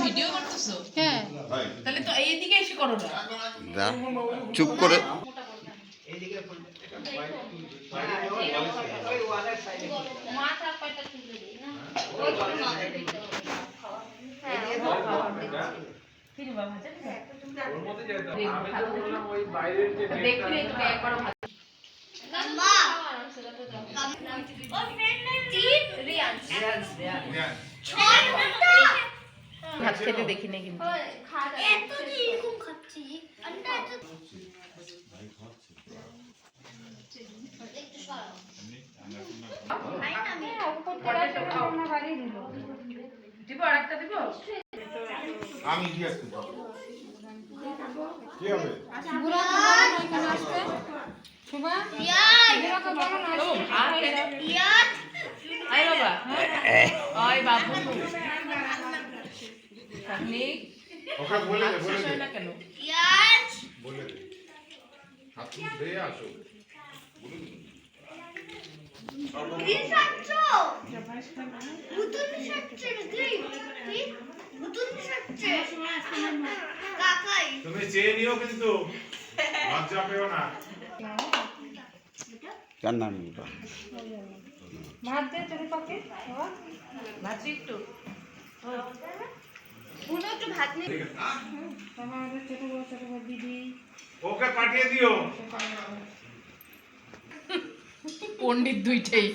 Video করতেছো? হ্যাঁ। তাহলে তো এইদিকে এসে করো না। চুপ করে ভাত খেতে দেখিনি কিন্তু আমি কি আসছি কি হবে ওকে বলে দে কেন বলে দে হাত দে আসো তুমি চেয়ে নিও কিন্তু লজ্জা পেও না কার নাম ভাত দে তোর পাকে বাবা ভাত একটু পুরো একটু ভাত নে বাবা আমাদের ছোট বড় দিদি ওকে পাঠিয়ে দিও পণ্ডিত দুইটাই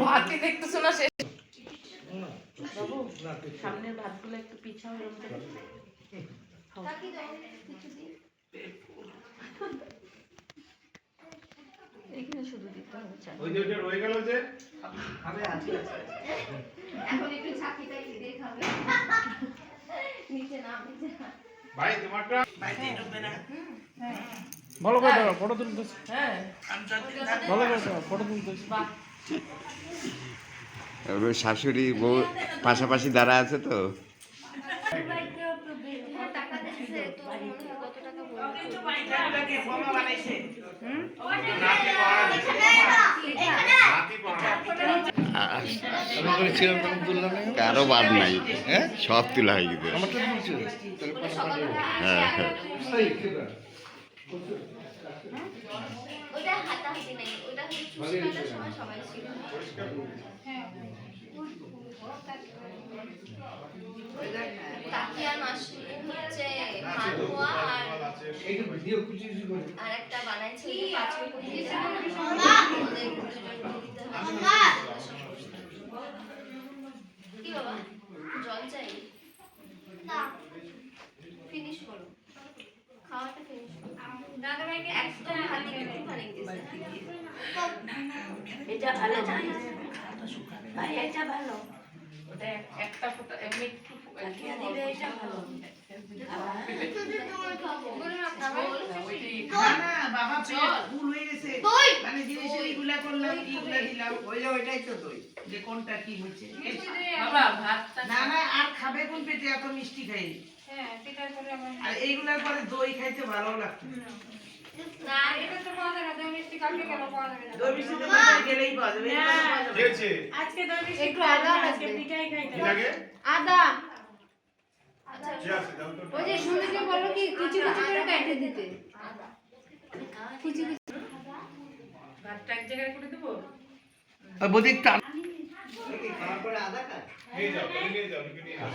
ভাতই দেখতেছো না শেষ বাবু সামনের ভাতগুলো একটু পিছাও এখানে শুধু দিতে হবে ওই যে ওটা রয়ে গেল যে খাবে আছে এখন একটু ছাকিটাই দেখাবে নিচে না ভাই তোমারটা বাইরে ঢুকবে না ভালো করে দাও ফটো তুলতেছি হ্যাঁ ভালো করে দাও ফটো তুলতেছি শাশুড়ি বউ পাশাপাশি দাঁড়া আছে তো কারো বাদ নাই সব তোলা হয়ে গেছে হ্যাঁ হ্যাঁ আরেকটা বানাইছি কি বাবা জল চাই না ফিনিশ করো খাওয়াটা ফিনিশ করো দাদা ভাইকে একদম হাতে একটু খানি দিয়েছে এটা ভালো জানি ভাই এটা ভালো ওটা একটা ফটো এমনি একটু কাকিয়া দিবে এটা ভালো না বাবা ভুল হয়ে গেছে মানে জিনিস এইগুলা করলাম এইগুলা দিলাম ওইটাই তো দই যে কোনটা কি হচ্ছে বাবা ভাতটা না না আর খাবে কোন পেটে এত মিষ্টি খাই হ্যাঁ সেটার পরে আমার আর এইগুলার পরে দই খাইতে ভালো লাগতো না এটা তো পাওয়া যাবে না দই মিষ্টি কালকে কেন পাওয়া যাবে না দই মিষ্টি তো বাজারে গেলেই পাওয়া যাবে দিয়েছে আজকে দই মিষ্টি একটু আদা আজকে পিঠাই খাইতে কি লাগে আদা কি আছে দাও তো ওই যে সুন্দরকে বললো কি কুচি কুচি করে কেটে দিতে কুচি কুচি ভাতটা এক জায়গায় করে দেবো বদি টান নিয়ে যাও তুমি নিয়ে যাও লিখে নিয়ে যাও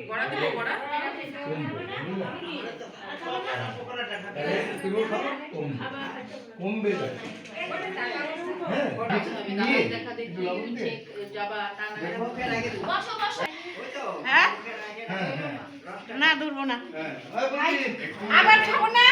বড়া দেবো বড়া কমবে যায় দেখা দেখি যাবা বসো বসো হ্যাঁ না ধরবো না আবার খাবো না